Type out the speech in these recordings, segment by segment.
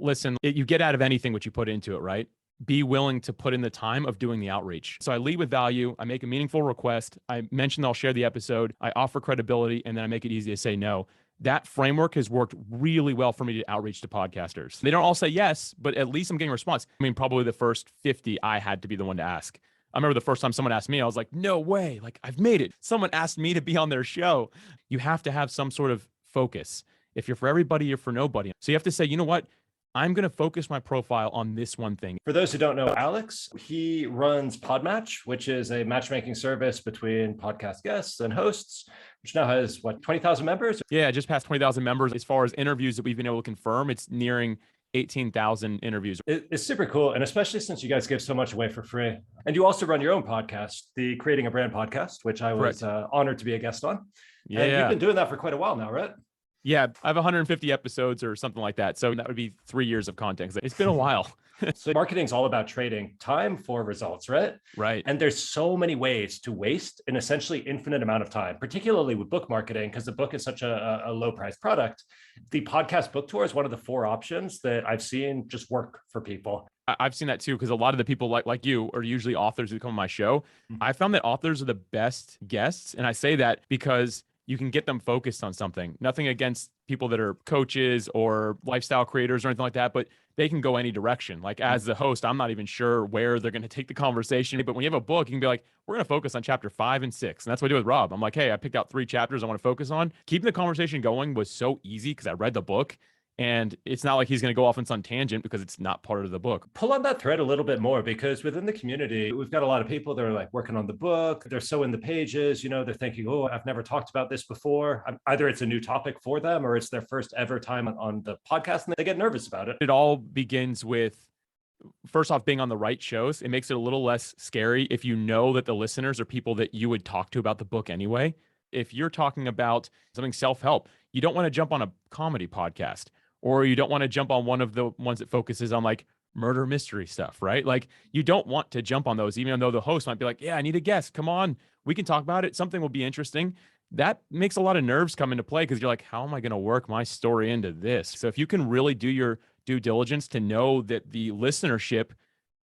listen, you get out of anything what you put into it, right? Be willing to put in the time of doing the outreach. So I lead with value. I make a meaningful request. I mention I'll share the episode. I offer credibility, and then I make it easy to say no. That framework has worked really well for me to outreach to podcasters. They don't all say yes, but at least I'm getting a response. I mean, probably the first 50, I had to be the one to ask. I remember the first time someone asked me, I was like, no way, like I've made it. Someone asked me to be on their show. You have to have some sort of focus. If you're for everybody, you're for nobody. So you have to say, you know what? I'm going to focus my profile on this one thing. For those who don't know Alex, he runs PodMatch, which is a matchmaking service between podcast guests and hosts, which now has, 20,000 members? Yeah, just past 20,000 members. As far as interviews that we've been able to confirm, it's nearing 18,000 interviews. It's super cool. And especially since you guys give so much away for free. And you also run your own podcast, the Creating a Brand podcast, which I was honored to be a guest on. Yeah. And you've been doing that for quite a while now, right? Yeah, I have 150 episodes or something like that. So that would be 3 years of content. It's been a while. So marketing is all about trading time for results, right? Right. And there's so many ways to waste an essentially infinite amount of time, particularly with book marketing, because the book is such a low price product. The podcast book tour is one of the 4 options that I've seen just work for people. I've seen that too, because a lot of the people like you are usually authors who come on my show. I found that authors are the best guests. And I say that because you can get them focused on something. Nothing against people that are coaches or lifestyle creators or anything like that, but they can go any direction. Like as the host, I'm not even sure where they're going to take the conversation. But when you have a book, you can be like, we're going to focus on chapter 5 and 6. And that's what I do with Rob. I'm like, hey, I picked out 3 chapters I want to focus on. Keeping the conversation going was so easy because I read the book. And it's not like he's going to go off on some tangent because it's not part of the book. Pull on that thread a little bit more, because within the community, we've got a lot of people that are like working on the book. They're so in the pages, they're thinking, oh, I've never talked about this before. Either it's a new topic for them or it's their first ever time on the podcast and they get nervous about it. It all begins with, first off, being on the right shows. It makes it a little less scary if you know that the listeners are people that you would talk to about the book anyway. If you're talking about something self-help, you don't want to jump on a comedy podcast. Or you don't want to jump on one of the ones that focuses on like murder mystery stuff, right? Like you don't want to jump on those, even though the host might be like, yeah, I need a guest. Come on, we can talk about it. Something will be interesting. That makes a lot of nerves come into play because you're like, how am I going to work my story into this? So if you can really do your due diligence to know that the listenership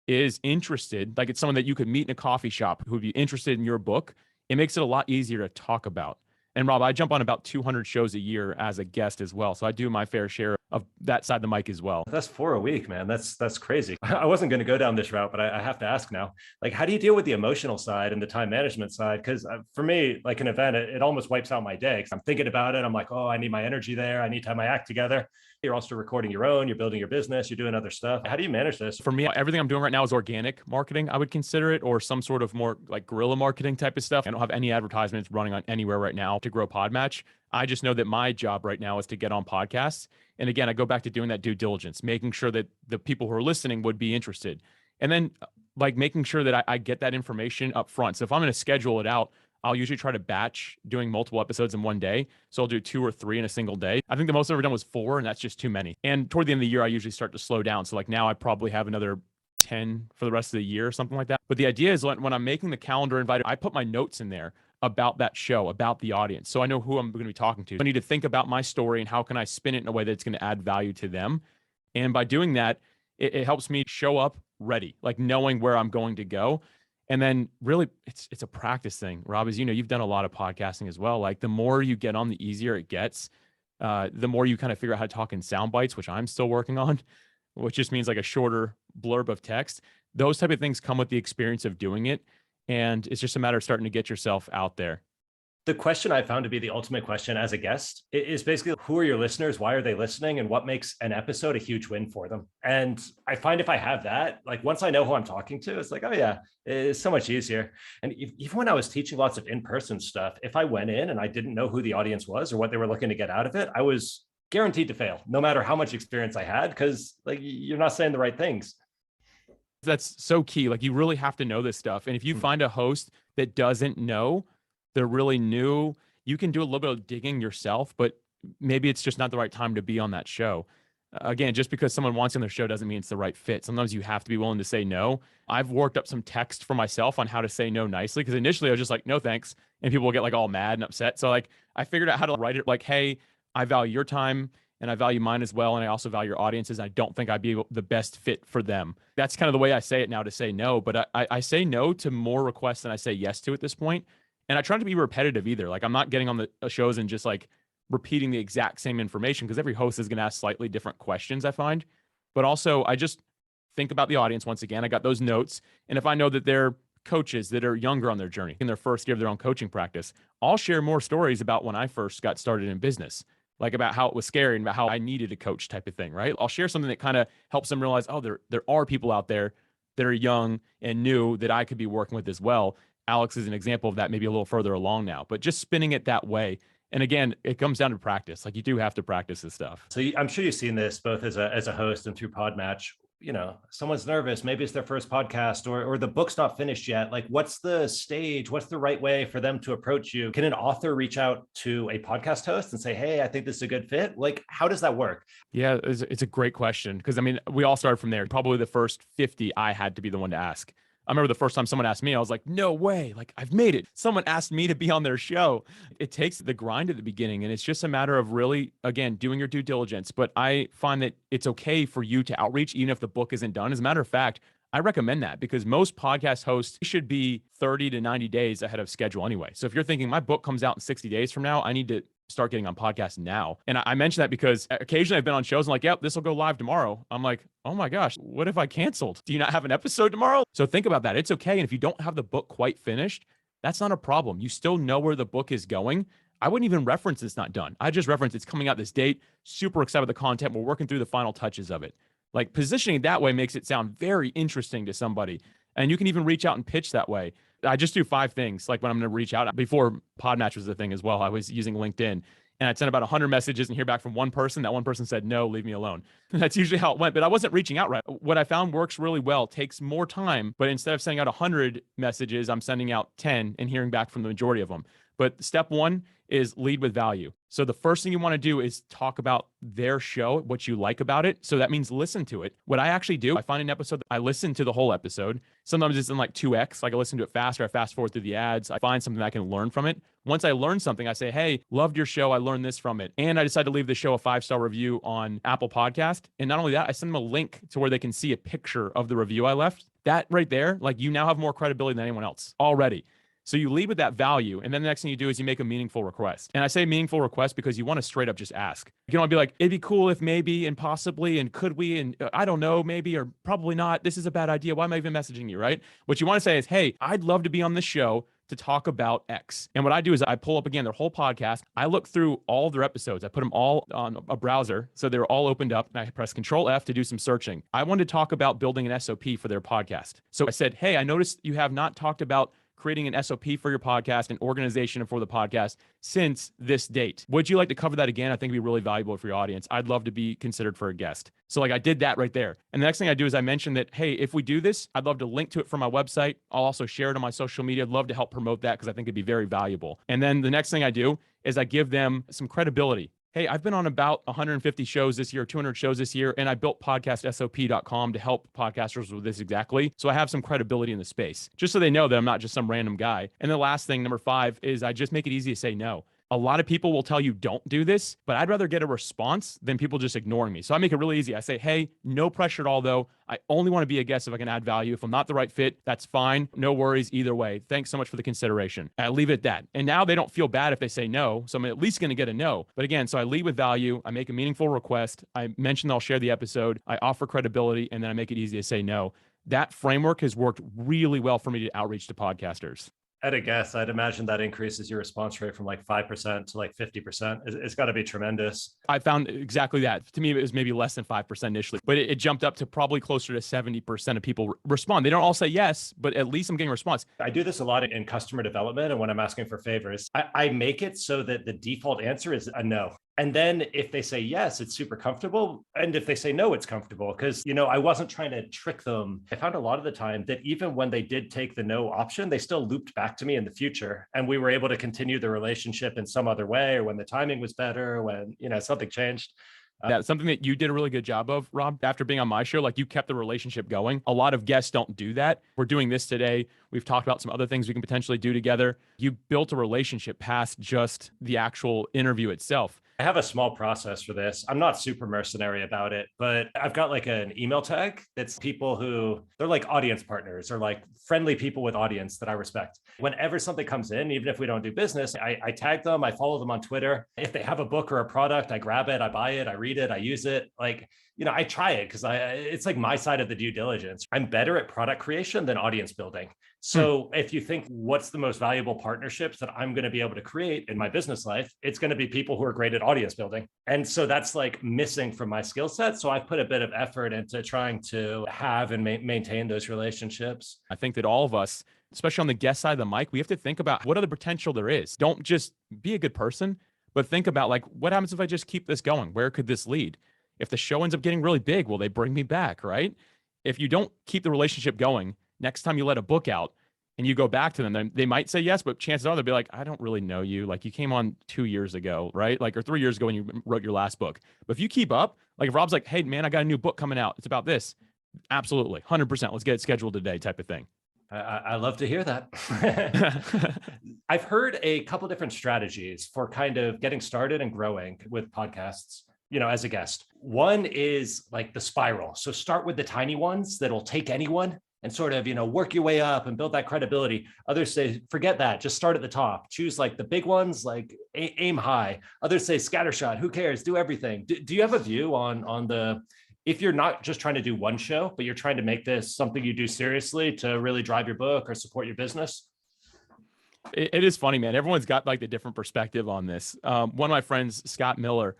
is interested, like it's someone that you could meet in a coffee shop who would be interested in your book, it makes it a lot easier to talk about. And Rob, I jump on about 200 shows a year as a guest as well. So I do my fair share of that side of the mic as well. That's 4 a week, man. That's crazy. I wasn't going to go down this route, but I have to ask now, like, how do you deal with the emotional side and the time management side? Because for me, like an event, it almost wipes out my day. Because I'm thinking about it. I'm like, oh, I need my energy there. I need to have my act together. You're also recording your own, you're building your business, you're doing other stuff. How do you manage this? For me, everything I'm doing right now is organic marketing, I would consider it, or some sort of more like guerrilla marketing type of stuff. I don't have any advertisements running on anywhere right now to grow PodMatch. I just know that my job right now is to get on podcasts. And again, I go back to doing that due diligence, making sure that the people who are listening would be interested. And then like making sure that I get that information up front. So if I'm going to schedule it out, I'll usually try to batch doing multiple episodes in one day. So I'll do 2 or 3 in a single day. I think the most I've ever done was 4, and that's just too many. And toward the end of the year, I usually start to slow down. So like now I probably have another 10 for the rest of the year or something like that. But the idea is when I'm making the calendar invite, I put my notes in there about that show, about the audience. So I know who I'm going to be talking to. I need to think about my story and how can I spin it in a way that's going to add value to them. And by doing that, it helps me show up ready, like knowing where I'm going to go. And then really it's a practice thing. Rob, as you know, you've done a lot of podcasting as well. Like the more you get on, the easier it gets. The more you kind of figure out how to talk in sound bites, which I'm still working on, which just means like a shorter blurb of text. Those type of things come with the experience of doing it. And it's just a matter of starting to get yourself out there. The question I found to be the ultimate question as a guest is basically, who are your listeners? Why are they listening? And what makes an episode a huge win for them? And I find if I have that, like once I know who I'm talking to, it's like, oh yeah, it's so much easier. And even when I was teaching lots of in-person stuff, if I went in and I didn't know who the audience was or what they were looking to get out of it, I was guaranteed to fail, no matter how much experience I had, because like you're not saying the right things. That's so key. Like you really have to know this stuff. And if you find a host that doesn't know, they're really new, you can do a little bit of digging yourself, but maybe it's just not the right time to be on that show. Again, just because someone wants you on their show doesn't mean it's the right fit. Sometimes you have to be willing to say no. I've worked up some text for myself on how to say no nicely, because initially I was just like, no, thanks. And people will get like all mad and upset. So like I figured out how to write it like, hey, I value your time and I value mine as well. And I also value your audiences. I don't think I'd be the best fit for them. That's kind of the way I say it now, to say no. But I say no to more requests than I say yes to at this point. And I try not to be repetitive either. Like, I'm not getting on the shows and just like repeating the exact same information, because every host is going to ask slightly different questions, I find. But also, I just think about the audience once again. I got those notes. And if I know that they're coaches that are younger on their journey, in their first year of their own coaching practice, I'll share more stories about when I first got started in business, like about how it was scary and about how I needed a coach type of thing, right? I'll share something that kind of helps them realize, oh, there are people out there that are young and new that I could be working with as well. Alex is an example of that, maybe a little further along now, but just spinning it that way. And again, it comes down to practice. Like, you do have to practice this stuff. So I'm sure you've seen this both as a host and through PodMatch. Someone's nervous, maybe it's their first podcast, or the book's not finished yet. Like, what's the stage? What's the right way for them to approach you? Can an author reach out to a podcast host and say, hey, I think this is a good fit? Like, how does that work? Yeah, it's a great question, because I mean, we all started from there. Probably the first 50, I had to be the one to ask. I remember the first time someone asked me, I was like, no way, like, I've made it. Someone asked me to be on their show. It takes the grind at the beginning, and it's just a matter of really, again, doing your due diligence. But I find that it's okay for you to outreach, even if the book isn't done. As a matter of fact, I recommend that, because most podcast hosts should be 30 to 90 days ahead of schedule anyway. So if you're thinking my book comes out in 60 days from now, I need to start getting on podcasts now. And I mention that because occasionally I've been on shows and like, yep, this will go live tomorrow. I'm like, oh my gosh, what if I canceled? Do you not have an episode tomorrow? So think about that. It's okay. And if you don't have the book quite finished, that's not a problem. You still know where the book is going. I wouldn't even reference it's not done. I just reference it's coming out this date. Super excited about the content. We're working through the final touches of it. Like, positioning it that way makes it sound very interesting to somebody. And you can even reach out and pitch that way. I just do 5 things. Like, when I'm going to reach out, before PodMatch was the thing as well, I was using LinkedIn, and I'd send about 100 messages and hear back from one person. That one person said, no, leave me alone. That's usually how it went, but I wasn't reaching out right. What I found works really well, takes more time, but instead of sending out 100 messages, I'm sending out 10 and hearing back from the majority of them. But step 1 is lead with value. So the first thing you want to do is talk about their show, what you like about it. So that means listen to it. What I actually do, I find an episode, I listen to the whole episode. Sometimes it's in like 2x, like I listen to it faster, I fast forward through the ads, I find something that I can learn from it. Once I learn something, I say, hey, loved your show, I learned this from it. And I decide to leave the show a 5-star review on Apple Podcast. And not only that, I send them a link to where they can see a picture of the review I left. That right there, like, you now have more credibility than anyone else already. So you lead with that value, and then the next thing you do is you make a meaningful request. And I say meaningful request because you want to straight up just ask. You don't want to be like, it'd be cool if maybe and possibly and could we and I don't know, maybe or probably not. This is a bad idea. Why am I even messaging you, right? What you want to say is, hey, I'd love to be on this show to talk about X. And what I do is I pull up again their whole podcast. I look through all their episodes. I put them all on a browser, so they're all opened up. And I press Control F to do some searching. I wanted to talk about building an SOP for their podcast. So I said, hey, I noticed you have not talked about creating an SOP for your podcast and organization for the podcast since this date. Would you like to cover that again? I think it'd be really valuable for your audience. I'd love to be considered for a guest. So like, I did that right there. And the next thing I do is I mentioned that, hey, if we do this, I'd love to link to it from my website. I'll also share it on my social media. I'd love to help promote that because I think it'd be very valuable. And then the next thing I do is I give them some credibility. Hey, I've been on about 150 shows this year, 200 shows this year, and I built podcastsop.com to help podcasters with this exactly. So I have some credibility in the space, just so they know that I'm not just some random guy. And the last thing, number 5, is I just make it easy to say no. A lot of people will tell you don't do this, but I'd rather get a response than people just ignoring me. So I make it really easy. I say, hey, no pressure at all, though. I only want to be a guest if I can add value. If I'm not the right fit, that's fine. No worries either way. Thanks so much for the consideration. I leave it at that. And now they don't feel bad if they say no. So I'm at least going to get a no. But again, so I lead with value. I make a meaningful request. I mention that I'll share the episode. I offer credibility, and then I make it easy to say no. That framework has worked really well for me to outreach to podcasters. At a guess, I'd imagine that increases your response rate from like 5% to like 50%. It's got to be tremendous. I found exactly that. To me, it was maybe less than 5% initially, but it jumped up to probably closer to 70% of people respond. They don't all say yes, but at least I'm getting a response. I do this a lot in customer development. And when I'm asking for favors, I make it so that the default answer is a no. And then if they say yes, it's super comfortable. And if they say no, it's comfortable because, I wasn't trying to trick them. I found a lot of the time that even when they did take the no option, they still looped back to me in the future. And we were able to continue the relationship in some other way, or when the timing was better, when, something changed. That's something that you did a really good job of, Rob. After being on my show, like, you kept the relationship going. A lot of guests don't do that. We're doing this today. We've talked about some other things we can potentially do together. You built a relationship past just the actual interview itself. I have a small process for this. I'm not super mercenary about it, but I've got like an email tag that's people who they're like audience partners or like friendly people with audience that I respect. Whenever something comes in, even if we don't do business, I tag them, I follow them on Twitter. If they have a book or a product, I grab it, I buy it, I read it, I use it. Like, I try it because it's like my side of the due diligence. I'm better at product creation than audience building. So if you think what's the most valuable partnerships that I'm going to be able to create in my business life, it's going to be people who are great at audience building. And so that's like missing from my skill set. So I've put a bit of effort into trying to have and maintain those relationships. I think that all of us, especially on the guest side of the mic, we have to think about what other potential there is. Don't just be a good person, but think about like, what happens if I just keep this going? Where could this lead? If the show ends up getting really big, will they bring me back, right? If you don't keep the relationship going, next time you let a book out and you go back to them, they might say yes, but chances are they'll be like, I don't really know you. Like, you came on 2 years ago, right? Like, or 3 years ago when you wrote your last book. But if you keep up, like if Rob's like, hey man, I got a new book coming out, it's about this. Absolutely. 100%. Let's get it scheduled today type of thing. I love to hear that. I've heard a couple different strategies for kind of getting started and growing with podcasts, as a guest. One is like the spiral. So start with the tiny ones that'll take anyone and sort of, work your way up and build that credibility. Others say, forget that, just start at the top. Choose like the big ones, like aim high. Others say scattershot, who cares? Do everything. Do you have a view on the, if you're not just trying to do one show, but you're trying to make this something you do seriously to really drive your book or support your business? It is funny, man. Everyone's got like the different perspective on this. One of my friends, Scott Miller,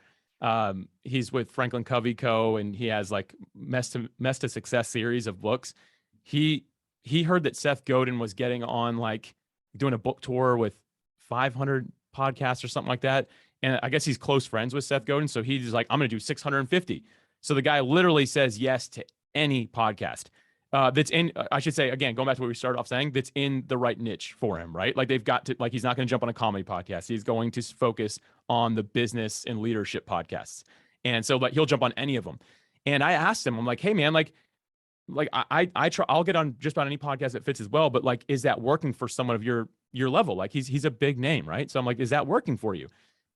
he's with Franklin Covey Co. and he has like Mess to Success series of books. He heard that Seth Godin was getting on like doing a book tour with 500 podcasts or something like that. And I guess he's close friends with Seth Godin. So he's like, I'm going to do 650. So the guy literally says yes to any podcast that's in, I should say, again, going back to what we started off saying, that's in the right niche for him, right? Like they've got to, like, he's not going to jump on a comedy podcast. He's going to focus on the business and leadership podcasts. And so like, he'll jump on any of them. And I asked him, I'm like, hey man, like I try, I'll get on just about any podcast that fits as well. But like, is that working for someone of your level? Like he's a big name, right? So I'm like, is that working for you?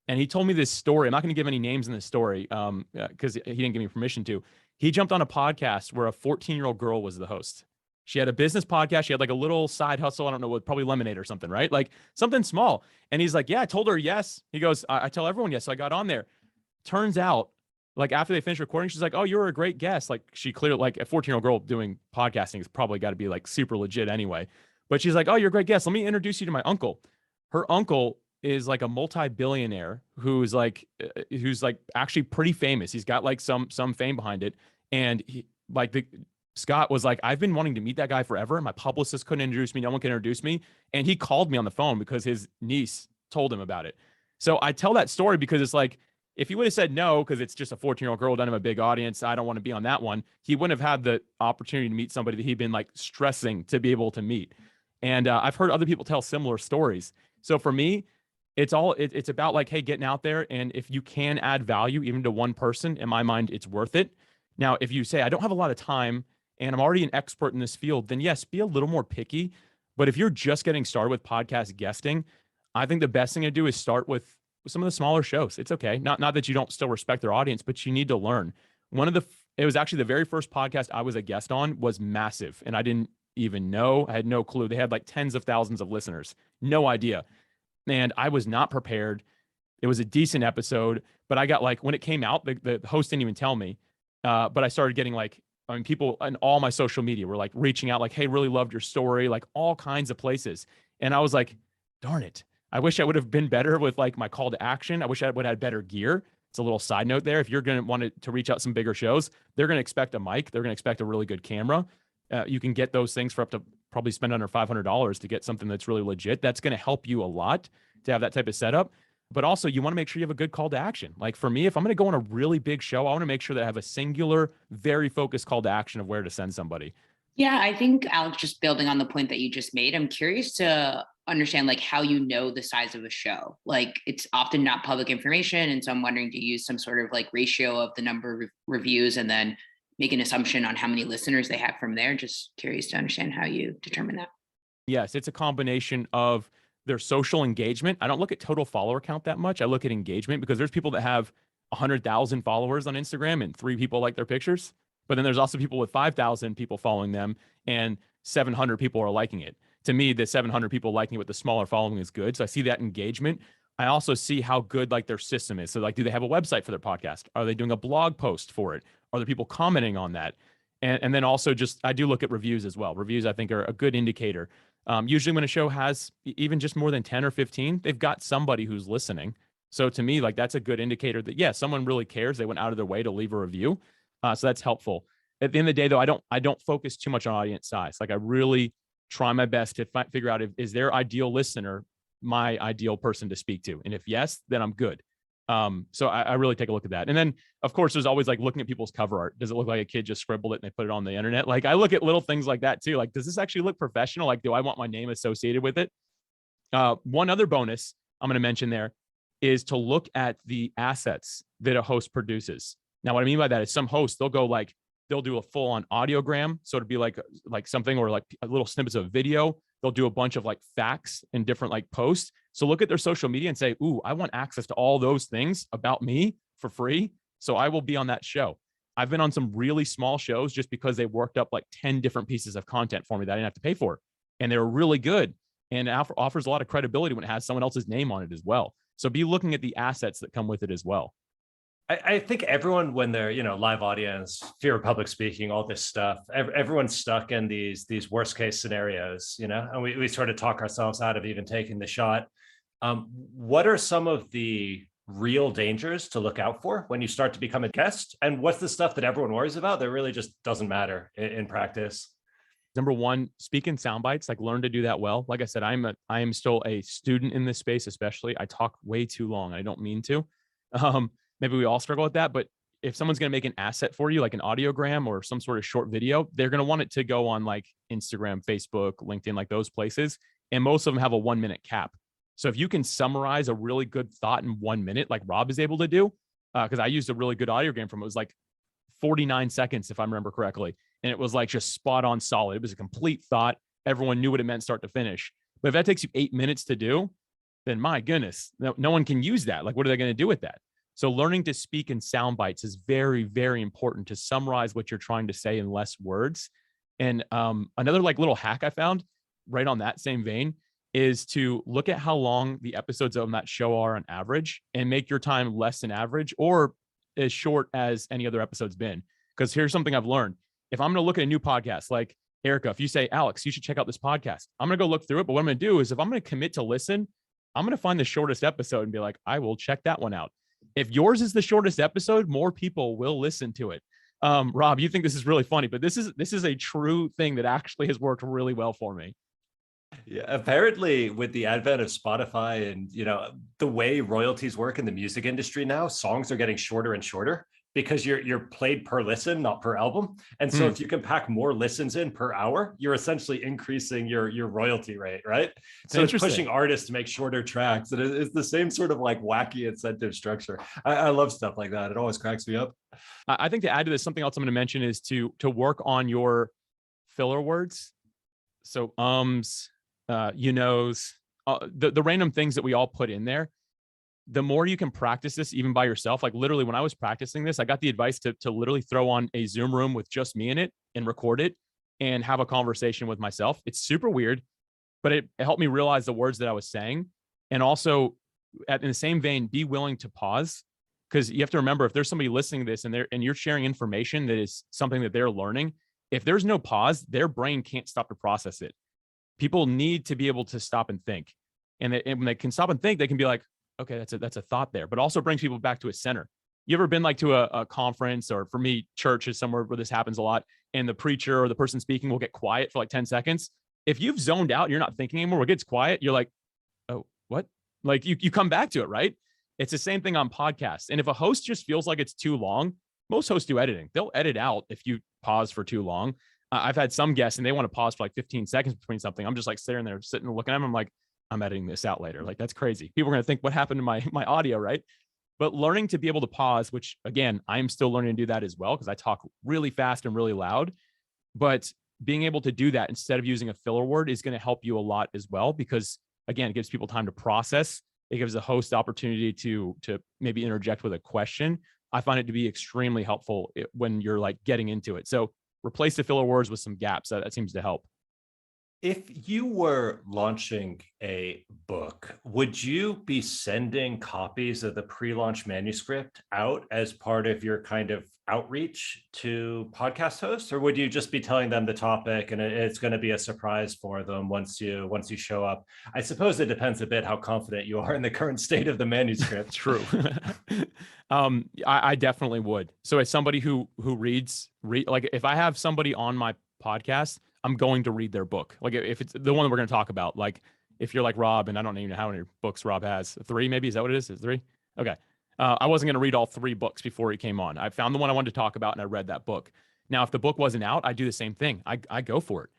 And he told me this story. I'm not going to give any names in this story because he didn't give me permission to. He jumped on a podcast where a 14-year-old girl was the host. She had a business podcast. She had like a little side hustle. I don't know what, probably lemonade or something, right? Like something small. And he's like, yeah, I told her yes. He goes, I tell everyone yes. So I got on there. Turns out, like after they finished recording, she's like, oh, you were a great guest. Like she clearly, like a 14-year-old girl doing podcasting has probably got to be like super legit anyway. But she's like, oh, you're a great guest. Let me introduce you to my uncle. Her uncle is like a multi-billionaire who's like actually pretty famous. He's got like some fame behind it. And Scott was like, I've been wanting to meet that guy forever. My publicist couldn't introduce me. No one can introduce me. And he called me on the phone because his niece told him about it. So I tell that story because it's like, if he would have said no, because it's just a 14-year-old girl, doesn't have a big audience, I don't want to be on that one, he wouldn't have had the opportunity to meet somebody that he'd been like stressing to be able to meet. And I've heard other people tell similar stories. So for me, it's about like, hey, getting out there. And if you can add value even to one person, in my mind, it's worth it. Now, if you say, I don't have a lot of time and I'm already an expert in this field, then yes, be a little more picky. But if you're just getting started with podcast guesting, I think the best thing to do is start with some of the smaller shows. It's okay. Not that you don't still respect their audience, but you need to learn. It was actually the very first podcast I was a guest on was massive. And I didn't even know. I had no clue. They had like tens of thousands of listeners. No idea. And I was not prepared. It was a decent episode, but I got like, when it came out, the host didn't even tell me. But I started getting like, people on all my social media were like reaching out like, hey, really loved your story, like all kinds of places. And I was like, darn it. I wish I would have been better with like my call to action. I wish I would have had better gear. It's a little side note there. If you're going to want to reach out some bigger shows, they're going to expect a mic. They're going to expect a really good camera. You can get those things for up to probably spend under $500 to get something that's really legit. That's going to help you a lot to have that type of setup. But also you want to make sure you have a good call to action. Like for me, if I'm going to go on a really big show, I want to make sure that I have a singular, very focused call to action of where to send somebody. Yeah, I think, Alex, just building on the point that you just made, I'm curious to understand like how you know the size of a show. Like it's often not public information. And so I'm wondering, do you use some sort of like ratio of the number of reviews and then make an assumption on how many listeners they have from there? Just curious to understand how you determine that. Yes, it's a combination of their social engagement. I don't look at total follower count that much. I look at engagement, because there's people that have 100,000 followers on Instagram and 3 people like their pictures. But then there's also people with 5,000 people following them and 700 people are liking it. To me, the 700 people liking it with the smaller following is good. So I see that engagement. I also see how good like their system is. So like, do they have a website for their podcast? Are they doing a blog post for it? Are there people commenting on that? And then also just, I do look at reviews as well. Reviews, I think, are a good indicator. Usually when a show has even just more than 10 or 15, they've got somebody who's listening. So to me, like, that's a good indicator that, yeah, someone really cares. They went out of their way to leave a review. So that's helpful. At the end of the day, though, I don't focus too much on audience size. Like, I really try my best to figure out, is their ideal listener my ideal person to speak to? And if yes, then I'm good. So I really take a look at that. And then, of course, there's always like looking at people's cover art. Does it look like a kid just scribbled it and they put it on the internet? Like, I look at little things like that too. Like, does this actually look professional? Like, do I want my name associated with it? One other bonus I'm going to mention there is to look at the assets that a host produces. Now, what I mean by that is some hosts, they'll do a full on audiogram. So it'd be like something, or like a little snippets of video. They'll do a bunch of like facts and different like posts. So look at their social media and say, ooh, I want access to all those things about me for free. So I will be on that show. I've been on some really small shows just because they worked up like 10 different pieces of content for me that I didn't have to pay for. And they were really good. And it offers a lot of credibility when it has someone else's name on it as well. So be looking at the assets that come with it as well. I think everyone, when they're, live audience, fear of public speaking, all this stuff, everyone's stuck in these worst case scenarios, and we sort of talk ourselves out of even taking the shot. What are some of the real dangers to look out for when you start to become a guest? And what's the stuff that everyone worries about that really just doesn't matter in practice? Number one, speak in sound bites, like learn to do that well. Like I said, I am still a student in this space, especially. I talk way too long. I don't mean to. Maybe we all struggle with that, but if someone's going to make an asset for you, like an audiogram or some sort of short video, they're going to want it to go on like Instagram, Facebook, LinkedIn, like those places. And most of them have a 1-minute cap. So if you can summarize a really good thought in 1 minute, like Rob is able to do, because I used a really good audiogram from it, was like 49 seconds, if I remember correctly. And it was like just spot on solid. It was a complete thought. Everyone knew what it meant start to finish. But if that takes you 8 minutes to do, then my goodness, no one can use that. Like, what are they going to do with that? So learning to speak in sound bites is very, very important to summarize what you're trying to say in less words. And another like little hack I found right on that same vein is to look at how long the episodes on that show are on average and make your time less than average or as short as any other episode's been. Because here's something I've learned. If I'm going to look at a new podcast, like Erica, if you say, Alex, you should check out this podcast, I'm going to go look through it. But what I'm going to do is, if I'm going to commit to listen, I'm going to find the shortest episode and be like, I will check that one out. If yours is the shortest episode, more people will listen to it. Rob, you think this is really funny, but this is a true thing that actually has worked really well for me. Yeah, apparently with the advent of Spotify and, the way royalties work in the music industry now, songs are getting shorter and shorter because you're played per listen, not per album. And so if you can pack more listens in per hour, you're essentially increasing your royalty rate, right? So it's pushing artists to make shorter tracks. And it's the same sort of like wacky incentive structure. I love stuff like that. It always cracks me up. I think to add to this, something else I'm going to mention is to work on your filler words. So the random things that we all put in there. The more you can practice this even by yourself, like literally when I was practicing this, I got the advice to literally throw on a Zoom room with just me in it and record it and have a conversation with myself. It's super weird, but it helped me realize the words that I was saying. And also in the same vein, be willing to pause, because you have to remember, if there's somebody listening to this and you're sharing information that is something that they're learning, if there's no pause, their brain can't stop to process it. People need to be able to stop and think. And when they can stop and think, they can be like, okay, that's a thought there, but also brings people back to a center. You ever been like to a conference, or for me, church is somewhere where this happens a lot, and the preacher or the person speaking will get quiet for like 10 seconds. If you've zoned out, you're not thinking anymore, it gets quiet, you're like, oh, what? Like you come back to it, right? It's the same thing on podcasts. And if a host just feels like it's too long, most hosts do editing. They'll edit out if you pause for too long. I've had some guests and they want to pause for like 15 seconds between something. I'm just like sitting there, sitting and looking at them. I'm like, I'm editing this out later. Like, that's crazy. People are going to think, what happened to my audio, right? But learning to be able to pause, which again, I'm still learning to do that as well, because I talk really fast and really loud. But being able to do that instead of using a filler word is going to help you a lot as well, because Again, it gives people time to process. It gives the host the opportunity to maybe interject with a question. I find it to be extremely helpful when you're like getting into it. So replace the filler words with some gaps. That seems to help. If you were launching a book, would you be sending copies of the pre-launch manuscript out as part of your kind of outreach to podcast hosts, or would you just be telling them the topic and it's going to be a surprise for them once you show up? I suppose it depends a bit how confident you are in the current state of the manuscript. True. I definitely would. So as somebody who reads, like if I have somebody on my podcast, I'm going to read their book. Like if it's the one we're going to talk about, like if you're like Rob, and I don't even know how many books Rob has, 3 maybe, is that what it is? Is it 3? Okay. I wasn't going to read all 3 books before he came on. I found the one I wanted to talk about and I read that book. Now, if the book wasn't out, I do the same thing. I go for it.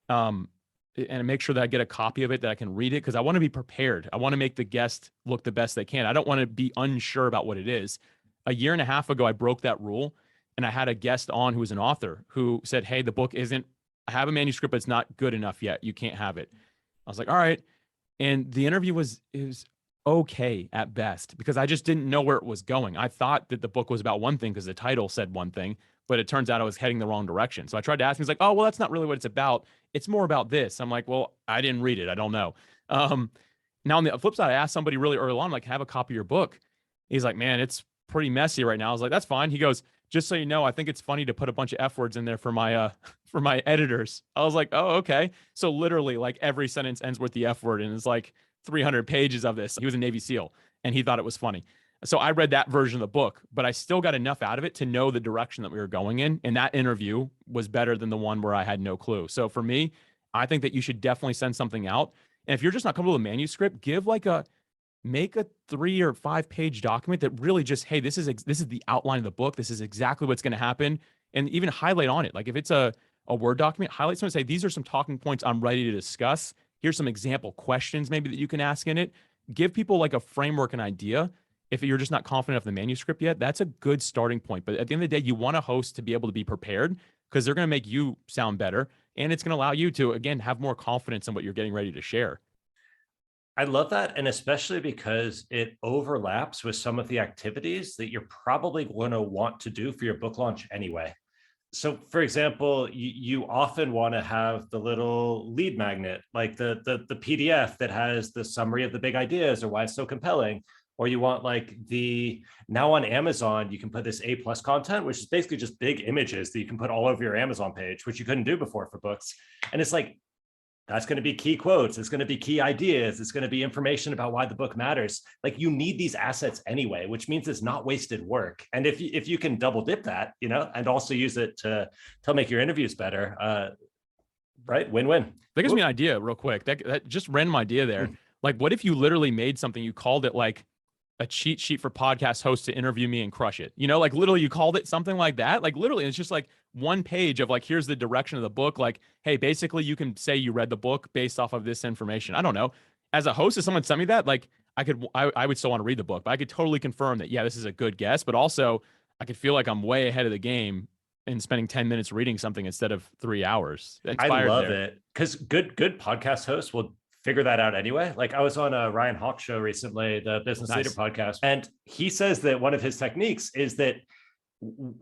And make sure that I get a copy of it, that I can read it, because I want to be prepared. I want to make the guest look the best they can. I don't want to be unsure about what it is. A year and a half ago, I broke that rule, and I had a guest on who was an author who said, hey, the book isn't, I have a manuscript, but it's not good enough yet. You can't have it. I was like, all right. And the interview was okay at best, because I just didn't know where it was going. I thought that the book was about one thing because the title said one thing, but it turns out I was heading the wrong direction. So I tried to ask him, he's like, oh, well, that's not really what it's about. It's more about this. I'm like, well, I didn't read it. I don't know. Now on the flip side, I asked somebody really early on, like, have a copy of your book. He's like, man, it's pretty messy right now. I was like, that's fine. He goes, just so you know, I think it's funny to put a bunch of F words in there for my editors. I was like, oh, okay. So literally like every sentence ends with the F word, and it's like 300 pages of this. He was a Navy SEAL and he thought it was funny. So I read that version of the book, but I still got enough out of it to know the direction that we were going in. And that interview was better than the one where I had no clue. So for me, I think that you should definitely send something out. And if you're just not comfortable with a manuscript, make a 3 or 5 page document that really just, hey, this is the outline of the book. This is exactly what's going to happen. And even highlight on it. Like if it's a Word document, highlight something, say, these are some talking points I'm ready to discuss. Here's some example questions maybe that you can ask in it. Give people like a framework, an idea. If you're just not confident of the manuscript yet, that's a good starting point. But at the end of the day, you want a host to be able to be prepared, because they're going to make you sound better. And it's going to allow you to, again, have more confidence in what you're getting ready to share. I love that. And especially because it overlaps with some of the activities that you're probably going to want to do for your book launch anyway. So for example, you often want to have the little lead magnet, like the PDF that has the summary of the big ideas or why it's so compelling. Or you want like now on Amazon, you can put this A+ content, which is basically just big images that you can put all over your Amazon page, which you couldn't do before for books. And it's like, that's going to be key quotes. It's going to be key ideas. It's going to be information about why the book matters. Like you need these assets anyway, which means it's not wasted work. And if you can double dip that, and also use it to make your interviews better, right? Win-win. That gives me an idea real quick. That just random idea there. Like what if you literally made something, you called it like a cheat sheet for podcast hosts to interview me and crush it. Like literally you called it something like that. Like literally it's just like one page of like, here's the direction of the book. Like, hey, basically you can say you read the book based off of this information. I don't know. As a host, if someone sent me that, like I would still want to read the book, but I could totally confirm that, yeah, this is a good guess, but also I could feel like I'm way ahead of the game and spending 10 minutes reading something instead of 3 hours. I love it. Because good podcast hosts will figure that out anyway. Like I was on a Ryan Hawk show recently, the Business Leader podcast, and he says that one of his techniques is that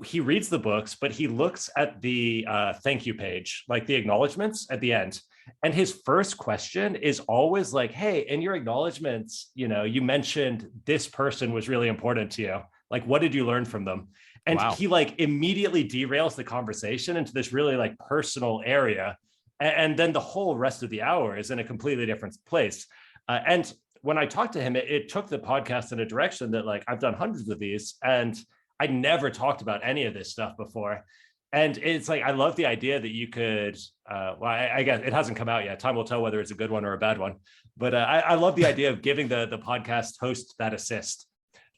he reads the books, but he looks at the thank you page, like the acknowledgements at the end. And his first question is always like, hey, in your acknowledgements, you mentioned this person was really important to you. Like, what did you learn from them? And he like immediately derails the conversation into this really like personal area. And then the whole rest of the hour is in a completely different place. And when I talked to him, it took the podcast in a direction that like, I've done hundreds of these and I never talked about any of this stuff before. And it's like, I love the idea that you could, I guess it hasn't come out yet. Time will tell whether it's a good one or a bad one. But I love the idea of giving the podcast host that assist.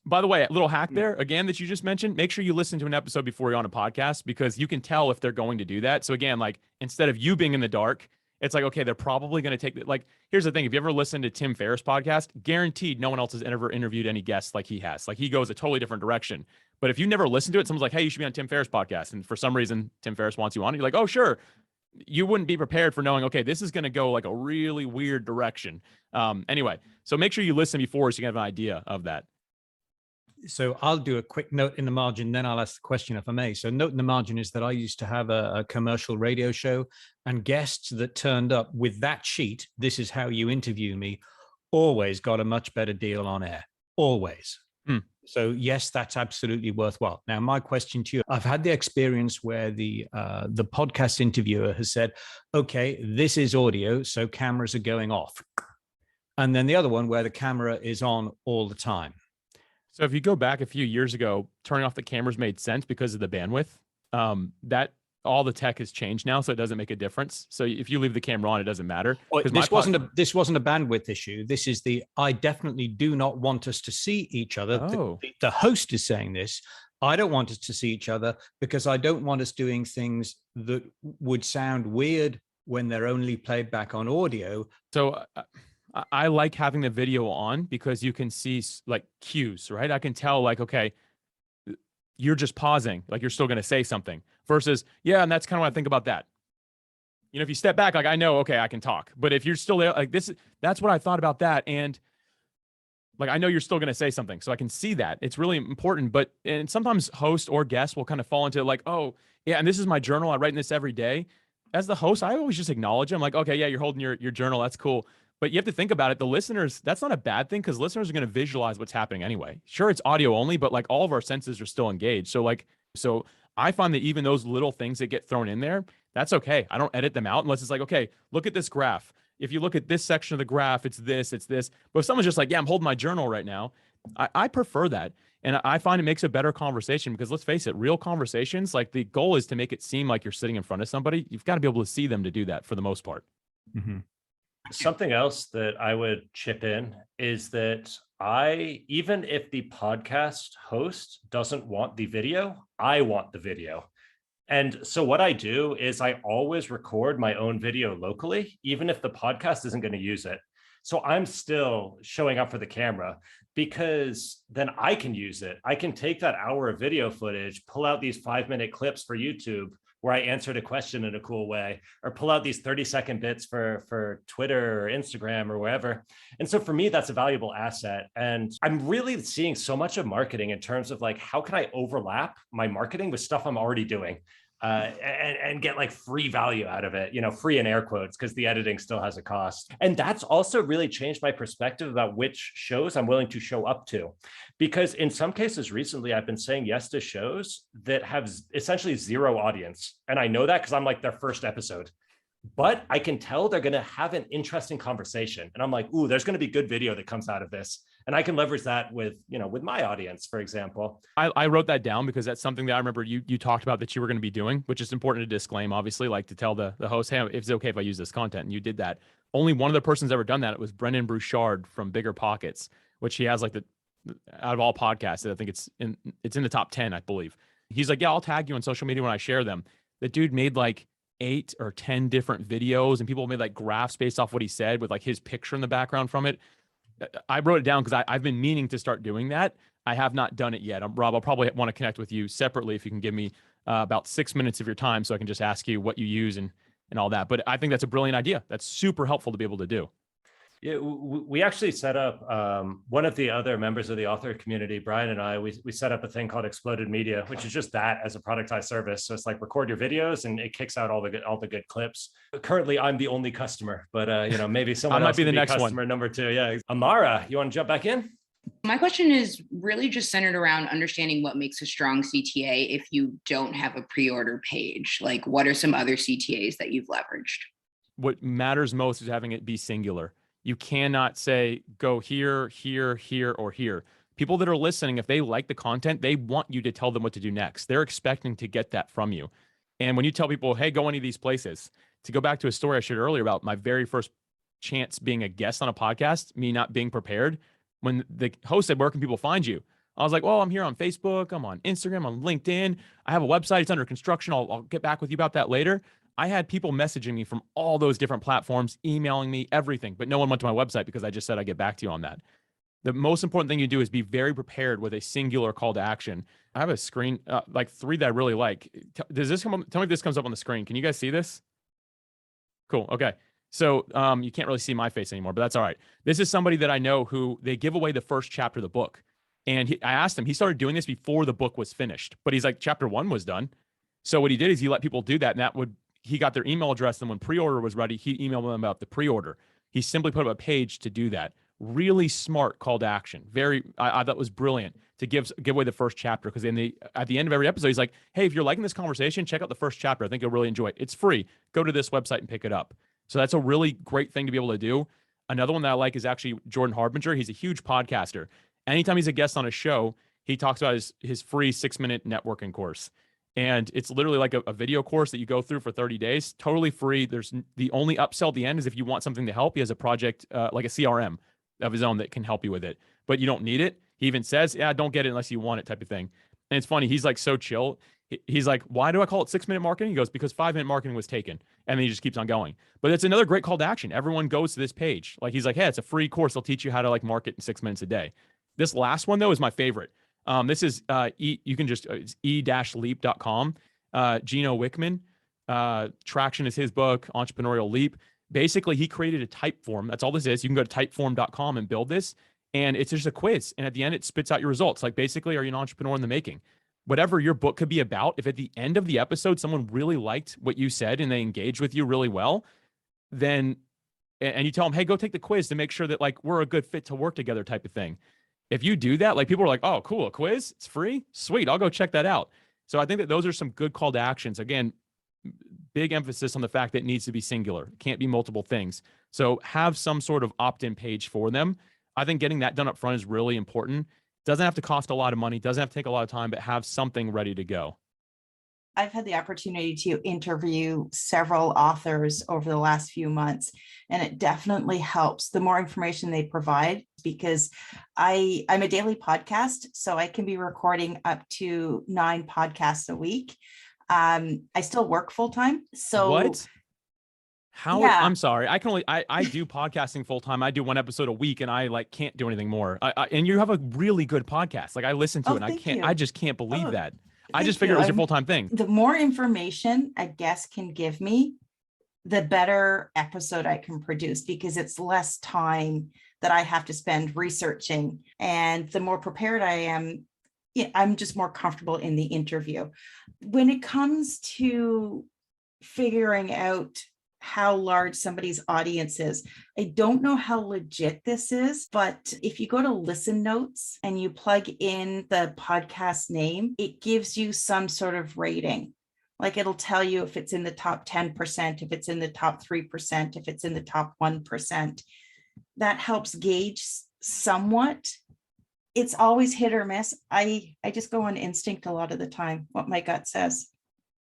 By the way, a little hack there, again, that you just mentioned, make sure you listen to an episode before you're on a podcast, because you can tell if they're going to do that. So again, like instead of you being in the dark, it's like, okay, they're probably going to take it. Like, here's the thing. If you ever listen to Tim Ferriss' podcast, guaranteed no one else has ever interviewed any guests like he has. Like he goes a totally different direction. But if you never listen to it, someone's like, hey, you should be on Tim Ferriss' podcast. And for some reason, Tim Ferriss wants you on it. You're like, oh, sure. you wouldn't be prepared for knowing, okay, this is going to go like a really weird direction. Anyway, so make sure you listen before so you can have an idea of that. So I'll do a quick note in the margin, then I'll ask the question if I may. So note in the margin is that I used to have a commercial radio show, and guests that turned up with that sheet, this is how you interview me, always got a much better deal on air. Always. So yes, that's absolutely worthwhile. Now, my question to you, I've had the experience where the podcast interviewer has said, okay, this is audio, so cameras are going off. And then the other one where the camera is on all the time. So if you go back a few years ago, turning off the cameras made sense because of the bandwidth. That all the tech has changed now, so it doesn't make a difference. So if you leave the camera on, it doesn't matter. Well, this wasn't a bandwidth issue. This is I definitely do not want us to see each other. Oh. The host is saying this. I don't want us to see each other because I don't want us doing things that would sound weird when they're only played back on audio. So I like having the video on because you can see like cues, right? I can tell like, okay, you're just pausing, like you're still going to say something versus, yeah. And that's kind of what I think about that. You know, if you step back, like I know, okay, I can talk, but if you're still there, like that's what I thought about that. And like, I know you're still going to say something, so I can see that. It's really important, and sometimes host or guest will kind of fall into like, oh yeah, and this is my journal. I write in this every day. As the host, I always just acknowledge them like, okay, yeah, you're holding your journal. That's cool. But you have to think about it. The listeners, that's not a bad thing because listeners are going to visualize what's happening anyway. Sure, it's audio only, but like all of our senses are still engaged. So I find that even those little things that get thrown in there, that's okay. I don't edit them out unless it's like, okay, look at this graph. If you look at this section of the graph, it's this. But if someone's just like, yeah, I'm holding my journal right now, I prefer that. And I find it makes a better conversation because let's face it, real conversations, like the goal is to make it seem like you're sitting in front of somebody. You've got to be able to see them to do that for the most part. Mm-hmm. Something else that I would chip in is that even if the podcast host doesn't want the video, I want the video. And so what I do is I always record my own video locally, even if the podcast isn't going to use it. So I'm still showing up for the camera because then I can use it. I can take that hour of video footage, pull out these 5-minute clips for YouTube where I answered a question in a cool way, or pull out these 30-second bits for Twitter or Instagram or wherever. And so for me, that's a valuable asset. And I'm really seeing so much of marketing in terms of like, how can I overlap my marketing with stuff I'm already doing? And get like free value out of it, free in air quotes, because the editing still has a cost. And that's also really changed my perspective about which shows I'm willing to show up to. Because in some cases recently, I've been saying yes to shows that have essentially zero audience. And I know that because I'm like their first episode. But I can tell they're going to have an interesting conversation. And I'm like, ooh, there's going to be good video that comes out of this. And I can leverage that with my audience, for example. I wrote that down because that's something that I remember you talked about that you were going to be doing, which is important to disclaim, obviously, like to tell the host, hey, if it's okay if I use this content. And you did that. Only one other person's ever done that. It was Brendan Bouchard from Bigger Pockets, which he has like out of all podcasts, I think it's in the top 10, I believe. He's like, yeah, I'll tag you on social media when I share them. The dude made like 8 or 10 different videos and people made like graphs based off what he said with like his picture in the background from it. I wrote it down because I've been meaning to start doing that. I have not done it yet. Rob, I'll probably want to connect with you separately if you can give me about 6 minutes of your time so I can just ask you what you use and all that. But I think that's a brilliant idea. That's super helpful to be able to do. Yeah, we actually set up, one of the other members of the author community, Brian and I, we set up a thing called Exploded Media, which is just that as a productized service. So it's like record your videos and it kicks out all the good clips. Currently, I'm the only customer, but maybe someone else might be the next customer one. Number 2. Yeah, Amara, you want to jump back in? My question is really just centered around understanding what makes a strong CTA if you don't have a pre-order page. Like, what are some other CTAs that you've leveraged? What matters most is having it be singular. You cannot say, go here, here, here, or here. People that are listening, if they like the content, they want you to tell them what to do next. They're expecting to get that from you. And when you tell people, hey, go any of these places, to go back to a story I shared earlier about my very first chance being a guest on a podcast, me not being prepared, when the host said, where can people find you? I was like, well, I'm here on Facebook, I'm on Instagram, on LinkedIn. I have a website, it's under construction. I'll get back with you about that later. I had people messaging me from all those different platforms, emailing me, everything, but no one went to my website because I just said I'd get back to you on that. The most important thing you do is be very prepared with a singular call to action. I have a screen, like 3 that I really like. Does this come up? Tell me if this comes up on the screen. Can you guys see this? Cool. Okay. So you can't really see my face anymore, but that's all right. This is somebody that I know who they give away the first chapter of the book. And I asked him, he started doing this before the book was finished, but he's like, chapter 1 was done. So what he did is he let people do that. And he got their email address. And when pre-order was ready, he emailed them about the pre-order. He simply put up a page to do that. Really smart call to action. I thought was brilliant to give away the first chapter, because at the end of every episode, he's like, hey, if you're liking this conversation, check out the first chapter. I think you'll really enjoy it. It's free. Go to this website and pick it up. So that's a really great thing to be able to do. Another one that I like is actually Jordan Harbinger. He's a huge podcaster. Anytime he's a guest on a show, he talks about his free 6-minute networking course. And it's literally like a video course that you go through for 30 days, totally free. The only upsell at the end is if you want something to help. He has a project like a CRM of his own that can help you with it, but you don't need it. He even says, yeah, don't get it unless you want it, type of thing. And it's funny. He's like so chill. He's like, why do I call it 6-minute marketing? He goes, because 5-minute marketing was taken. And then he just keeps on going. But it's another great call to action. Everyone goes to this page. Like, he's like, hey, it's a free course. They'll teach you how to like market in 6 minutes a day. This last one though is my favorite. This is you can just it's e-leap.com. Gino Wickman, Traction is his book, Entrepreneurial Leap. Basically, he created a type form. That's all this is. You can go to typeform.com and build this. And it's just a quiz. And at the end, it spits out your results. Like, basically, are you an entrepreneur in the making? Whatever your book could be about, if at the end of the episode, someone really liked what you said and they engaged with you really well, then, and you tell them, hey, go take the quiz to make sure that like we're a good fit to work together, type of thing. If you do that, like, people are like, oh, cool, a quiz, it's free, sweet, I'll go check that out. So I think that those are some good call to actions. Again, big emphasis on the fact that it needs to be singular. It can't be multiple things. So have some sort of opt-in page for them. I think getting that done up front is really important. Doesn't have to cost a lot of money, doesn't have to take a lot of time, but have something ready to go. I've had the opportunity to interview several authors over the last few months, and it definitely helps the more information they provide, because I'm a daily podcast, so I can be recording up to 9 podcasts a week. I still work full time. So what? How? Yeah. I'm sorry. I do podcasting full time. I do 1 episode a week, and I like can't do anything more. And you have a really good podcast. Like, I listen to it, and I just can't believe that. I just figured it was your full-time thing. The more information a guest can give me, the better episode I can produce, because it's less time that I have to spend researching. And the more prepared I am, I'm just more comfortable in the interview. When it comes to figuring out how large somebody's audience is, I don't know how legit this is, but if you go to Listen Notes and you plug in the podcast name, it gives you some sort of rating. Like, it'll tell you if it's in the top 10%, if it's in the top 3%, if it's in the top 1%. That helps gauge somewhat. It's always hit or miss. I just go on instinct a lot of the time, what my gut says.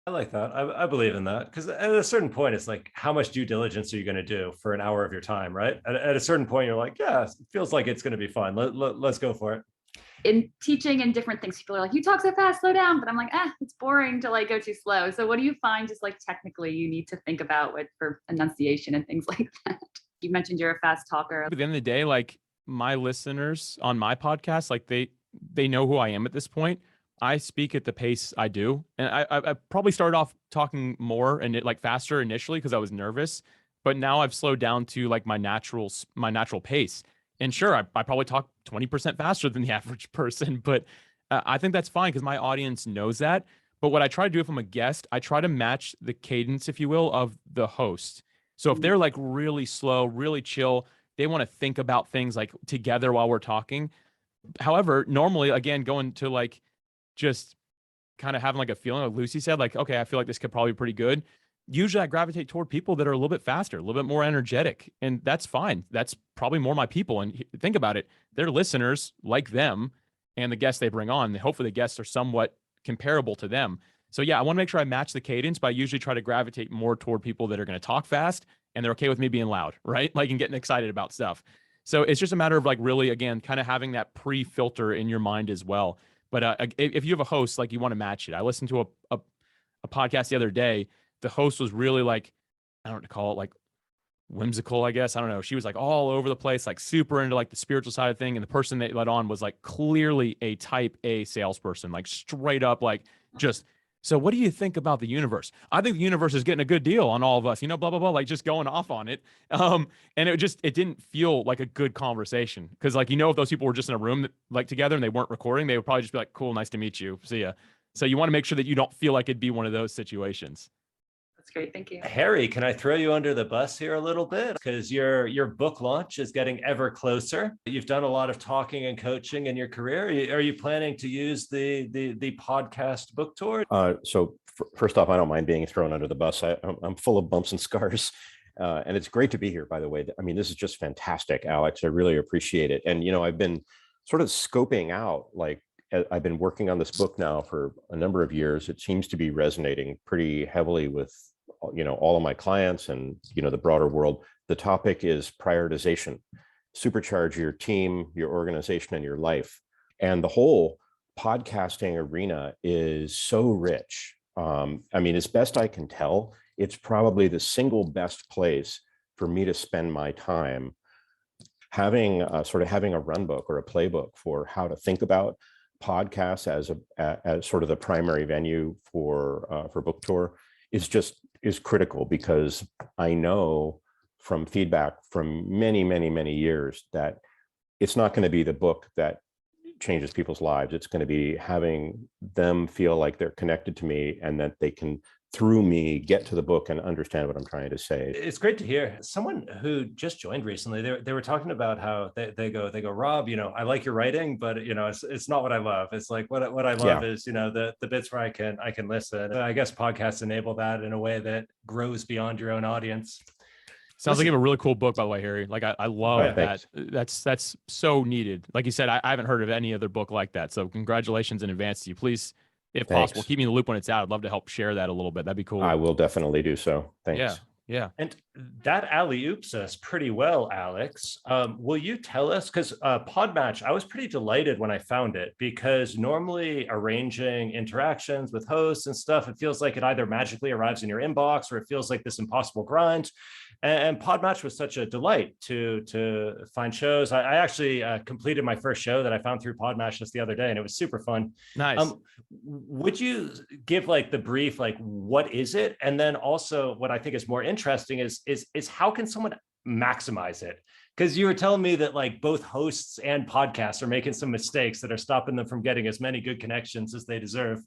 I like that. I believe in that, because at a certain point, it's like, how much due diligence are you going to do for an hour of your time, right? At a certain point, you're like, yeah, it feels like it's going to be fun. Let's go for it. In teaching and different things, people are like, you talk so fast, slow down. But I'm like, it's boring to like go too slow. So what do you find just like technically you need to think about for enunciation and things like that? You mentioned you're a fast talker. At the end of the day, like, my listeners on my podcast, like they know who I am at this point. I speak at the pace I do. And I probably started off talking more and like faster initially because I was nervous, but now I've slowed down to like my natural pace. And sure, I probably talk 20% faster than the average person, but I think that's fine because my audience knows that. But what I try to do if I'm a guest, I try to match the cadence, if you will, of the host. So if they're like really slow, really chill, they want to think about things like together while we're talking. However, normally, again, going to like just kind of having like a feeling, like Lucy said, like, okay, I feel like this could probably be pretty good. Usually I gravitate toward people that are a little bit faster, a little bit more energetic, and that's fine. That's probably more my people. And think about it, their listeners like them and the guests they bring on. Hopefully the guests are somewhat comparable to them. So yeah, I want to make sure I match the cadence, but I usually try to gravitate more toward people that are going to talk fast and they're okay with me being loud, right? Like, and getting excited about stuff. So it's just a matter of like really, again, kind of having that pre-filter in your mind as well. But if you have a host, like, you want to match it. I listened to a podcast the other day. The host was really like, I don't know what to call it, like whimsical, I guess. I don't know. She was like all over the place, like super into like the spiritual side of thing. And the person they let on was like clearly a type A salesperson, like straight up, like just So what do you think about the universe? I think the universe is getting a good deal on all of us, blah, blah, blah, like just going off on it. And it didn't feel like a good conversation. Cause like, if those people were just in a room like together and they weren't recording, they would probably just be like, cool, nice to meet you. See ya. So you want to make sure that you don't feel like it'd be one of those situations. That's great. Thank you. Harry, can I throw you under the bus here a little bit? Because your book launch is getting ever closer. You've done a lot of talking and coaching in your career. Are you planning to use the podcast book tour? So first off, I don't mind being thrown under the bus. I'm full of bumps and scars. And it's great to be here, by the way. I mean, this is just fantastic, Alex. I really appreciate it. And, I've been sort of scoping out, like, I've been working on this book now for a number of years. It seems to be resonating pretty heavily with, all of my clients and, the broader world. The topic is prioritization, supercharge your team, your organization, and your life. And the whole podcasting arena is so rich. As best I can tell, it's probably the single best place for me to spend my time having a run book or a playbook for how to think about podcasts as sort of the primary venue for book tour is critical, because I know from feedback from many, many, many years that it's not going to be the book that changes people's lives. It's going to be having them feel like they're connected to me and that they can, through me, get to the book and understand what I'm trying to say. It's great to hear. Someone who just joined recently, they were talking about how they go, Rob, I like your writing, but it's not what I love. It's like what I love is the bits where I can listen. I guess podcasts enable that in a way that grows beyond your own audience. Sounds like you have a really cool book, by the way, Harry. Like I love that. That's so needed. Like you said, I haven't heard of any other book like that. So congratulations in advance to you. Please, if possible, keep me in the loop when it's out. I'd love to help share that a little bit. That'd be cool. I will definitely do so. Thanks. Yeah. And that alley-oops us pretty well, Alex. Will you tell us, because PodMatch, I was pretty delighted when I found it, because normally arranging interactions with hosts and stuff, it feels like it either magically arrives in your inbox or it feels like this impossible grind. And PodMatch was such a delight to find shows. I actually completed my first show that I found through PodMatch just the other day, and it was super fun. Nice. Would you give like the brief, like what is it? And then also what I think is more interesting is how can someone maximize it? Because you were telling me that like both hosts and podcasts are making some mistakes that are stopping them from getting as many good connections as they deserve.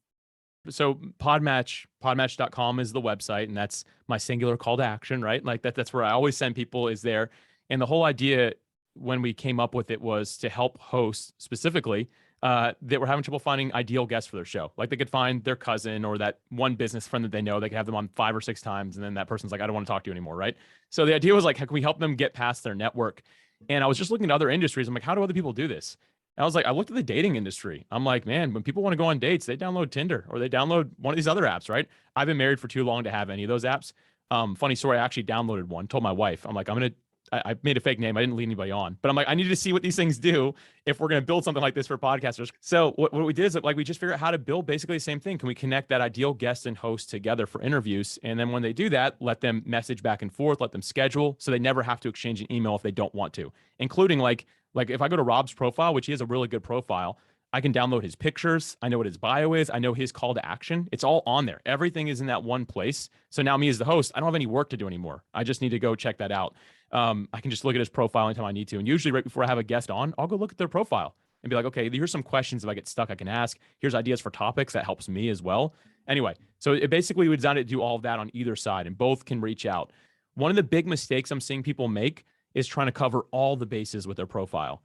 So podmatch.com is the website, and that's my singular call to action, right? Like that's where I always send people is there. And the whole idea when we came up with it was to help hosts specifically that were having trouble finding ideal guests for their show. Like they could find their cousin or that one business friend that they know, they could have them on 5 or 6 times. And then that person's like, I don't want to talk to you anymore, right? So the idea was like, how can we help them get past their network? And I was just looking at other industries. I'm like, how do other people do this? I was like, I looked at the dating industry. I'm like, man, when people want to go on dates, they download Tinder or they download one of these other apps, right? I've been married for too long to have any of those apps. Funny story, I actually downloaded one, told my wife, I'm like, I made a fake name. I didn't lead anybody on, but I'm like, I needed to see what these things do if we're going to build something like this for podcasters. So what we did is like, we just figured out how to build basically the same thing. Can we connect that ideal guest and host together for interviews? And then when they do that, let them message back and forth, let them schedule so they never have to exchange an email if they don't want to, including like if I go to Rob's profile, which he has a really good profile, I can download his pictures. I know what his bio is. I know his call to action. It's all on there. Everything is in that one place. So now me as the host, I don't have any work to do anymore. I just need to go check that out. I can just look at his profile anytime I need to. And usually right before I have a guest on, I'll go look at their profile and be like, okay, here's some questions if I get stuck, I can ask. Here's ideas for topics that helps me as well. Anyway, so it basically we designed it to do all of that on either side and both can reach out. One of the big mistakes I'm seeing people make is trying to cover all the bases with their profile.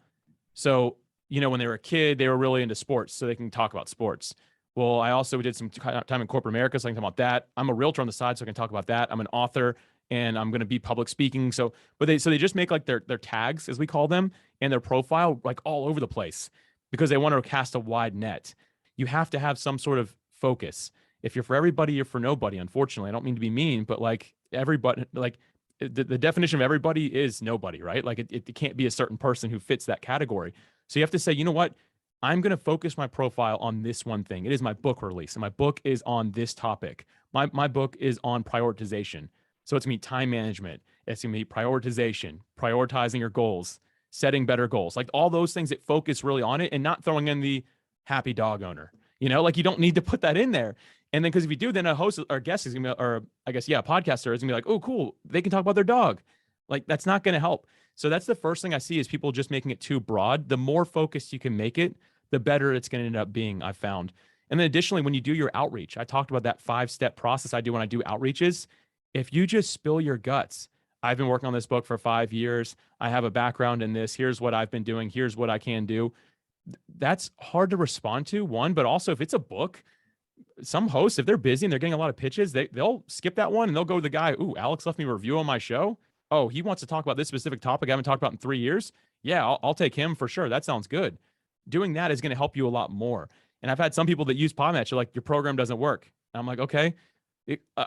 So, when they were a kid, they were really into sports, so they can talk about sports. Well, I also did some time in corporate America, so I can talk about that. I'm a realtor on the side, so I can talk about that. I'm an author, and I'm going to be public speaking. So they just make like their tags, as we call them, and their profile like all over the place because they want to cast a wide net. You have to have some sort of focus. If you're for everybody, you're for nobody. Unfortunately, I don't mean to be mean, but like everybody, like the definition of everybody is nobody, right? Like it can't be a certain person who fits that category. So you have to say, you know what? I'm going to focus my profile on this one thing. It is my book release, and my book is on this topic. My book is on prioritization. So it's going to be time management. It's going to be prioritization, prioritizing your goals, setting better goals, like all those things that focus really on it and not throwing in the happy dog owner. Like you don't need to put that in there. And then, because if you do, then a host or guest is gonna be, or I guess, yeah, a podcaster is gonna be like, oh, cool, they can talk about their dog. Like, that's not gonna help. So that's the first thing I see is people just making it too broad. The more focused you can make it, the better it's gonna end up being, I've found. And then additionally, when you do your outreach, I talked about that 5-step process I do when I do outreaches. If you just spill your guts, I've been working on this book for 5 years. I have a background in this. Here's what I've been doing. Here's what I can do. That's hard to respond to, one, but also if it's a book, some hosts, if they're busy and they're getting a lot of pitches, they'll skip that one and they'll go to the guy, ooh, Alex left me a review on my show. Oh, he wants to talk about this specific topic I haven't talked about in 3 years. Yeah, I'll take him for sure. That sounds good. Doing that is going to help you a lot more. And I've had some people that use PodMatch, like, your program doesn't work. And I'm like, okay,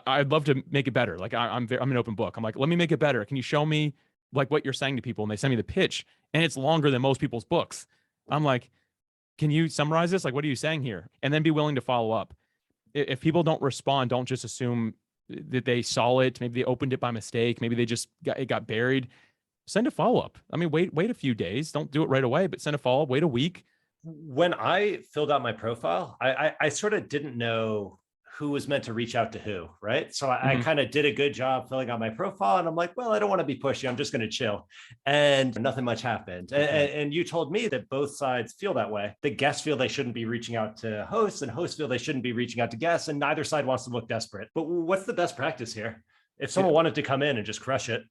I'd love to make it better. Like, I'm an open book. I'm like, let me make it better. Can you show me like what you're saying to people? And they send me the pitch, and it's longer than most people's books. I'm like, can you summarize this? Like, what are you saying here? And then be willing to follow up. If people don't respond, don't just assume that they saw it. Maybe they opened it by mistake. Maybe they just got buried. Send a follow-up. I mean, wait a few days. Don't do it right away, but send a follow-up. Wait a week. When I filled out my profile, I sort of didn't know who was meant to reach out to who, right? So I kind of did a good job filling out my profile, and I'm like, well, I don't want to be pushy. I'm just going to chill. And nothing much happened. And you told me that both sides feel that way. The guests feel they shouldn't be reaching out to hosts, and hosts feel they shouldn't be reaching out to guests, and neither side wants to look desperate. But what's the best practice here? If someone wanted to come in and just crush it.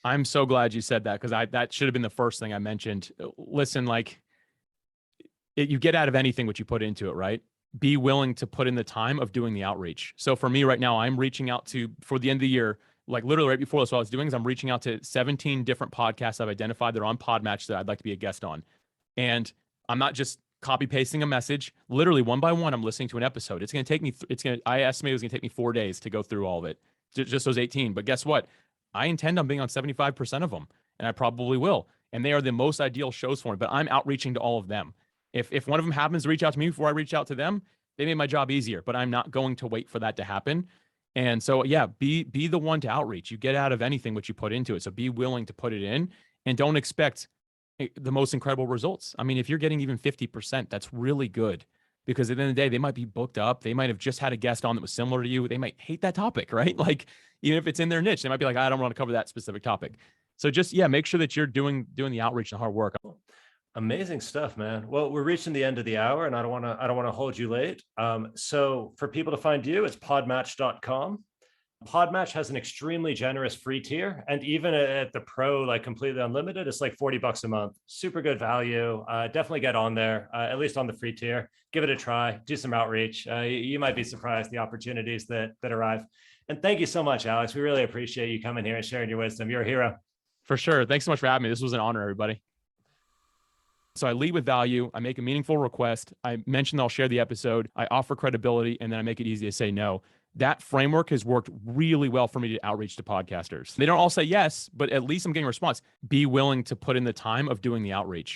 I'm so glad you said that, because that should have been the first thing I mentioned. Listen, like, you get out of anything what you put into it, right? Be willing to put in the time of doing the outreach. So for me right now, I'm reaching out to, for the end of the year, like literally right before this, what I was doing is I'm reaching out to 17 different podcasts I've identified that are on PodMatch that I'd like to be a guest on. And I'm not just copy pasting a message. Literally one by one, I'm listening to an episode. It's going to take me, I estimate it was going to take me 4 days to go through all of it, just those 18. But guess what? I intend on being on 75% of them, and I probably will. And they are the most ideal shows for me, but I'm outreaching to all of them. If one of them happens to reach out to me before I reach out to them, they made my job easier, but I'm not going to wait for that to happen. And so, yeah, be the one to outreach. You get out of anything what you put into it. So be willing to put it in, and don't expect the most incredible results. I mean, if you're getting even 50%, that's really good, because at the end of the day, they might be booked up. They might have just had a guest on that was similar to you. They might hate that topic, right? Like, even if it's in their niche, they might be like, I don't want to cover that specific topic. So just, yeah, make sure that you're doing the outreach and hard work. Amazing stuff, man. Well, we're reaching the end of the hour, and I don't want to hold you late. So for people to find you, it's podmatch.com. PodMatch has an extremely generous free tier, and even at the pro, like completely unlimited, it's like $40 a month. Super good value. Definitely get on there, at least on the free tier. Give it a try. Do some outreach. You might be surprised the opportunities that arrive. And thank you so much, Alex. We really appreciate you coming here and sharing your wisdom. You're a hero. For sure. Thanks so much for having me. This was an honor, everybody. So I lead with value. I make a meaningful request. I mention I'll share the episode. I offer credibility, and then I make it easy to say no. That framework has worked really well for me to outreach to podcasters. They don't all say yes, but at least I'm getting a response. Be willing to put in the time of doing the outreach.